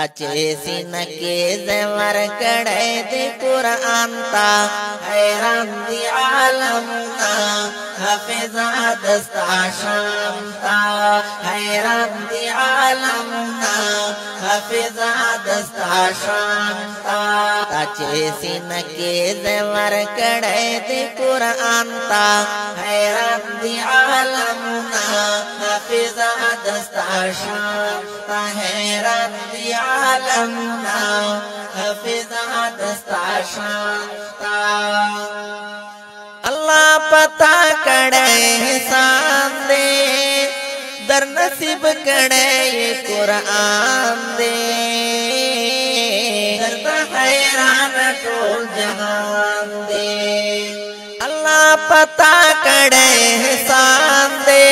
अचे सीनके ज़वर कड़े दे कुरान ता हैरान दी आलमना हफिज़ा दस्ता शामता हैरान दी आलमना हफिज़ा दस्ता शामता अचे सीनके ज़वर कड़े दे कुरान ता हैरान दी आलमना हफिज़ा दस्ता शामता हैरान दी आलमना हफिज़ा दस्ता शांता अल्लाह पता कड़े हिसान दे दर नसीब कड़े ये कुरान दे दर्द हैरान टोल जहान दे अल्लाह पता कड़े हिसान दे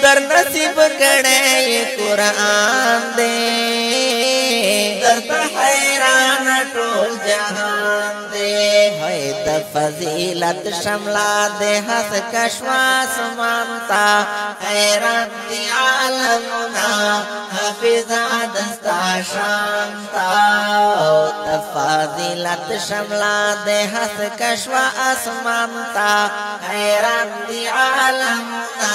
दर नसीब कड़े ये कुरान दे दर्द हैरान टोल जहान दे है द फजीलत शमला दे हस कश्वास मानता हैरान दी आलमना हफिज़ा दस्ता शांता द फजीलत शमला दे हस कश्वास मानता हैरान दी आलमना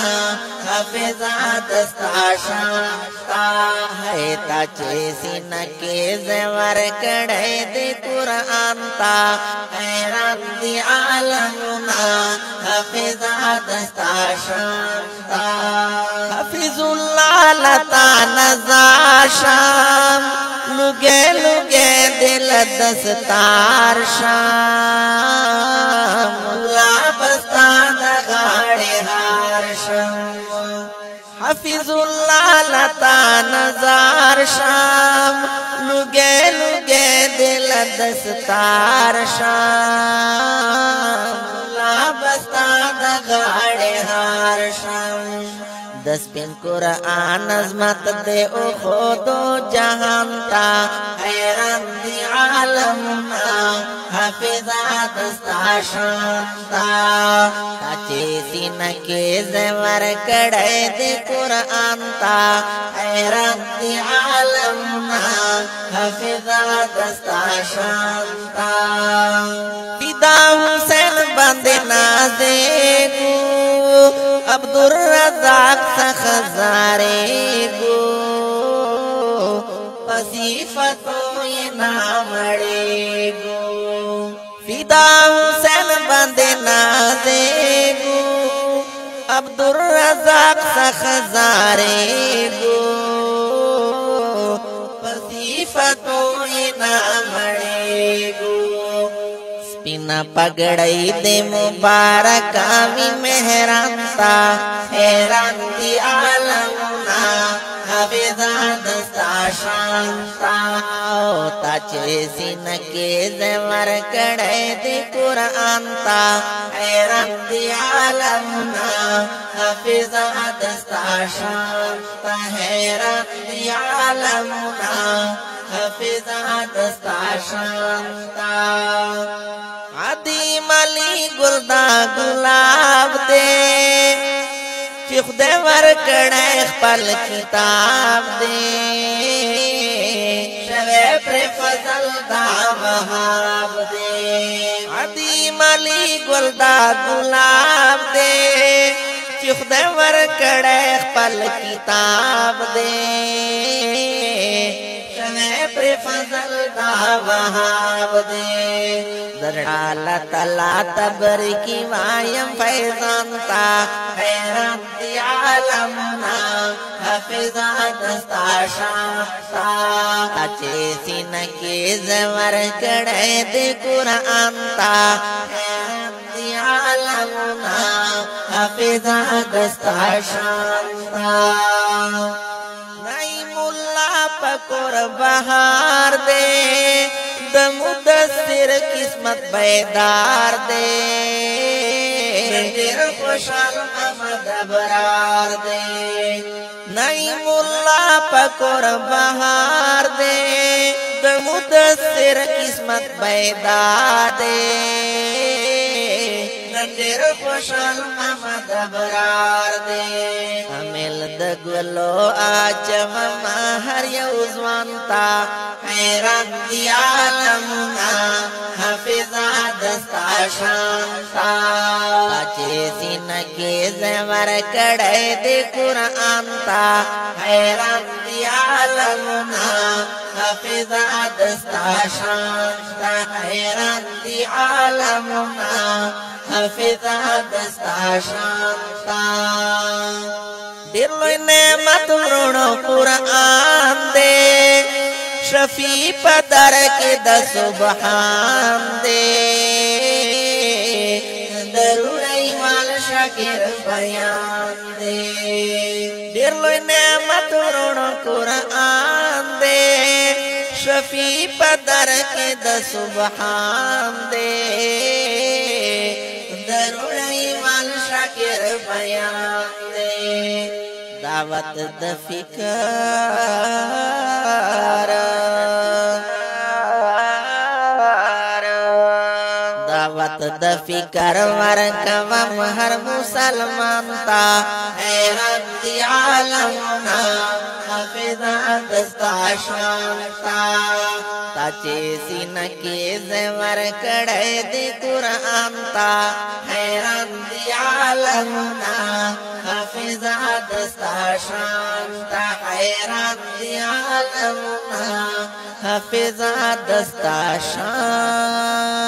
हफिज़ा दस्ता शांता है ताचे सीनके ज़वर कड़े दे कुरान ता हैरान दी आलमना हफिज़ा दस्ता शांता हफिज़ुल्लाह लता नज़ा शाम लुगे लुगे दिल दस्तार शाम लाबस्ता गाड़े हार शाम हफिज़ुल्लाह लता नज़ार शाम लुगे लुगे दिल दस्तार शाम लाबस्ता गाड़े हार शाम दस पिन कुरान अज़मत दे ओ खुदो जहान ता हैरान दी आलमना हफिज़ा दस्ता शांता ताचे सीनके ज़वर कड़े दे कुरान ता हैरान दी आलमना हफिज़ा दस्ता शांता फिदा हुसैन बंदे नाज़ेगू अब्दुर रज़ाक सखज़ारे गो वसीफ़तो ये नामड़े गो फिदा हुसैन बंदे नाज़ेगो अब्दुर रज़ाक सखज़ारे गो वसीफ़तो ये नामड़े गो बिना पगड़ई दे मुबारक आवी मेहरानता हैरान दी आलमना हफिज़ा दस्ता शांता ताचे सीनके ज़वर कड़े दे कुरान ता हैरान दी आलमना हफिज़ा दस्ता शांता हैरान दी आलमना हफिज़ा दस्ता शांता आदि मली गुलदा गुलाब दे चिख दे वर कड़े पल किताब दे शवे प्रे फजल दा वहाब दे आदि मली गुलदा गुलाब दे चिख दे वर कड़े पल किताब दे प्रे फजल दा वहाब दे दरडाला तला तबर की वायम फैजानता हैरान दी आलमना हफिज़ा दस्ता शांता ताचे सीनके ज़वर कड़े दे कुरान ता हैरान दी आलमना हफिज़ा दस्ता शांता पकोर बहार दे दमुदस्सिर किस्मत बेदार दे खुशाल अहमद बरार दे नई मुल्ला पकोर बहार दे दमुदस्सिर किस्मत बेदार दे نندر خوشال محمد ابرار دے امیل دگلو آچم مہر یوزوانتا حیران دی عالمنا حفظا دستا شانتا چے سینہ کے زمر کڑے دے قرآن تا حیران دی عالمنا حفظا دستا شانتا حیران دی عالمنا حفظا دستا شانتا دیر لوی نعمت ورونو قرآن دے شفیع پدر کے دا سبحان دے درونی وال شاکر بیان دے دیر لوی نعمت ورونو قرآن دے شفیع پدر کے دا سبحان دے درونی وال شاکر بیان دے دعوت د فکر دعوت د فکر ورکوم هر مسلمان تا حیران دی عالمنا حفظا دستا شانتا تا چے سینہ کے زور کڑے دی قرآن تا حیران دی عالمنا حفظا دستا شانتا حیران دی عالمنا حفظا دستا شانتا